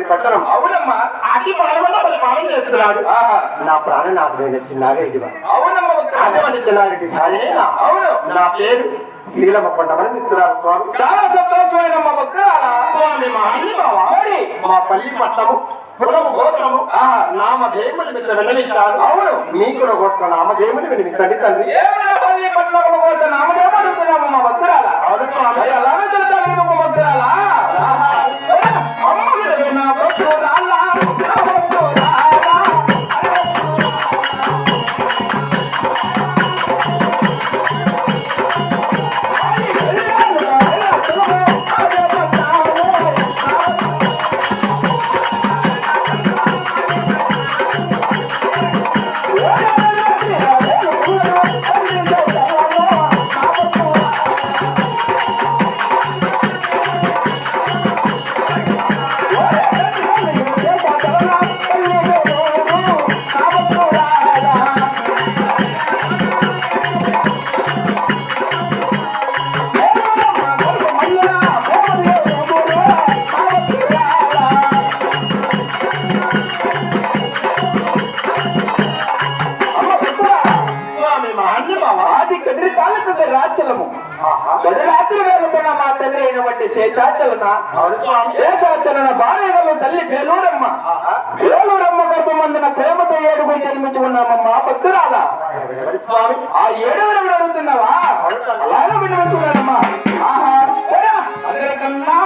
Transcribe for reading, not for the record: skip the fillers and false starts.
పట్టణం అవునమ్మా అతి పాల్గొన్న పది పాలన చేస్తున్నాడు. నా ప్రాణం నాకు చిన్నగా ఇది అవునమ్మా అంతమంది చిన్నారెడ్డి కానీ అవును నా పేరు శ్రీలమ్మ కొండమని చెప్తున్నారు స్వామి. చాలా సంతోషమైనమ్మా స్వామి మరి మా పల్లి పట్టణము కులము గోత్రము నామధేయముని మీద వెల్లడించారు. అవును మీకు గోత్ర నామధేయముని వినిపించండి తండ్రి. పల్లి పట్టణము గోత్ర నామధేయం అడుగుతున్నామమ్మా భద్రాల అడుగుతున్నాము అలానే చెప్తాను భద్రాల శేషాచలన భార్యలు తల్లి పేలూరమ్మ పేలూరమ్మ గర్భమందున ప్రేమతో ఏడుగురు జన్మించి ఉన్నామమ్మా భక్తురాల స్వామి. ఆ ఏడుగురు అడుగుతున్నావా అలాగే వినిపిస్తున్నానమ్మా. ఆహా అందరికన్నా